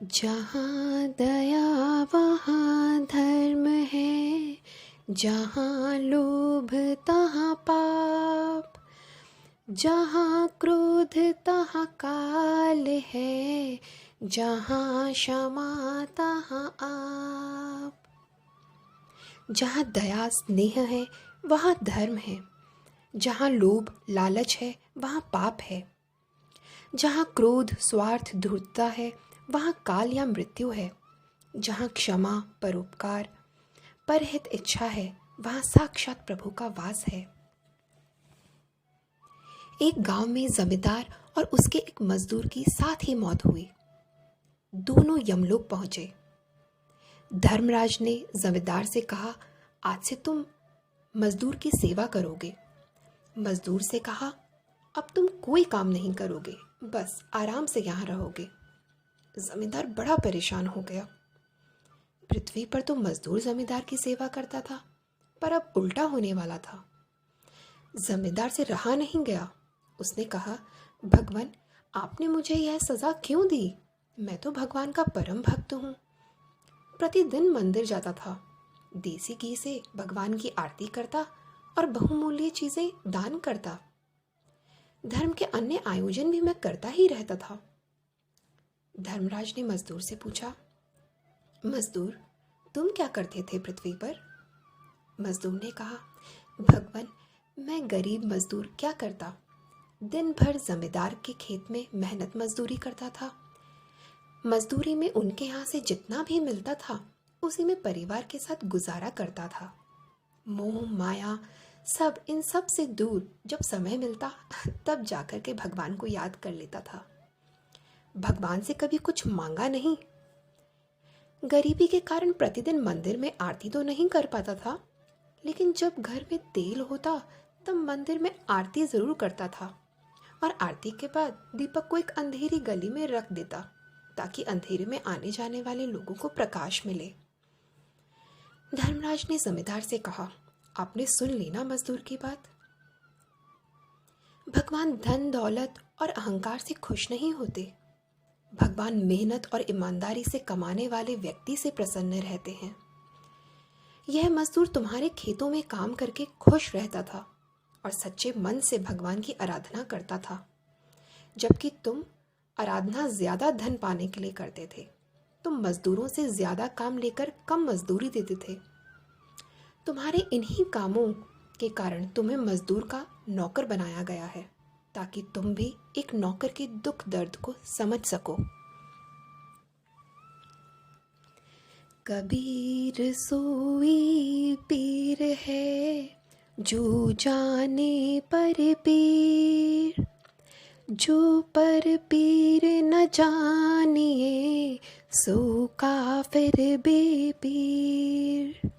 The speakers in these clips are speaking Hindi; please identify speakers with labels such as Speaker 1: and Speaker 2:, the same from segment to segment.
Speaker 1: जहाँ दया वहाँ धर्म है, जहाँ लोभ तहाँ पाप, जहाँ क्रोध तहाँ काल है, जहाँ क्षमा तहाँ आप। जहाँ दया स्नेह है वहाँ धर्म है, जहाँ लोभ लालच है वहाँ पाप है, जहाँ क्रोध स्वार्थ धूर्तता है वहाँ काल या मृत्यु है, जहाँ क्षमा परोपकार परहित इच्छा है वहाँ साक्षात प्रभु का वास है। एक गांव में जमींदार और उसके एक मजदूर की साथ ही मौत हुई। दोनों यमलोक पहुंचे। धर्मराज ने जमींदार से कहा, आज से तुम मजदूर की सेवा करोगे। मजदूर से कहा, अब तुम कोई काम नहीं करोगे, बस आराम से यहाँ रहोगे। जमींदार बड़ा परेशान हो गया। पृथ्वी पर तो मजदूर जमींदार की सेवा करता था, पर अब उल्टा होने वाला था। जमींदार से रहा नहीं गया। उसने कहा, भगवान, आपने मुझे यह सजा क्यों दी? मैं तो भगवान का परम भक्त हूँ। प्रतिदिन मंदिर जाता था, देसी घी से भगवान की आरती करता और बहुमूल्य चीजें दान करता। धर्म के अन्य आयोजन भी मैं करता ही रहता था। धर्मराज ने मजदूर से पूछा, मजदूर, तुम क्या करते थे पृथ्वी पर? मजदूर ने कहा, भगवान, मैं गरीब मजदूर क्या करता, दिन भर जमींदार के खेत में मेहनत मजदूरी करता था। मजदूरी में उनके यहाँ से जितना भी मिलता था उसी में परिवार के साथ गुजारा करता था। मोह माया सब इन सब से दूर जब समय मिलता तब जाकर के भगवान को याद कर लेता था। भगवान से कभी कुछ मांगा नहीं। गरीबी के कारण प्रतिदिन मंदिर में आरती तो नहीं कर पाता था, लेकिन जब घर में तेल होता तब मंदिर में आरती जरूर करता था और आरती के बाद दीपक को एक अंधेरी गली में रख देता ताकि अंधेरे में आने जाने वाले लोगों को प्रकाश मिले। धर्मराज ने जमींदार से कहा, आपने सुन ली ना मजदूर की बात? भगवान धन दौलत और अहंकार से खुश नहीं होते। भगवान मेहनत और ईमानदारी से कमाने वाले व्यक्ति से प्रसन्न रहते हैं। यह मजदूर तुम्हारे खेतों में काम करके खुश रहता था और सच्चे मन से भगवान की आराधना करता था, जबकि तुम आराधना ज्यादा धन पाने के लिए करते थे। तुम मजदूरों से ज्यादा काम लेकर कम मजदूरी देते थे। तुम्हारे इन्हीं कामों के कारण तुम्हें मजदूर का नौकर बनाया गया है, ताकि तुम भी एक नौकर के दुख दर्द को समझ सको। कबीर सोई पीर है, जो जाने पर पीर, जो पर पीर न जानिए, सो काफिर बेपीर।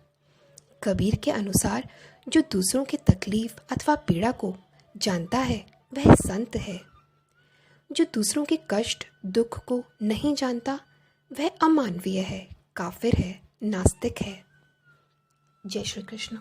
Speaker 1: कबीर के अनुसार जो दूसरों की तकलीफ अथवा पीड़ा को जानता है वह संत है। जो दूसरों के कष्ट दुख को नहीं जानता वह अमानवीय है, काफिर है, नास्तिक है। जय श्री कृष्ण।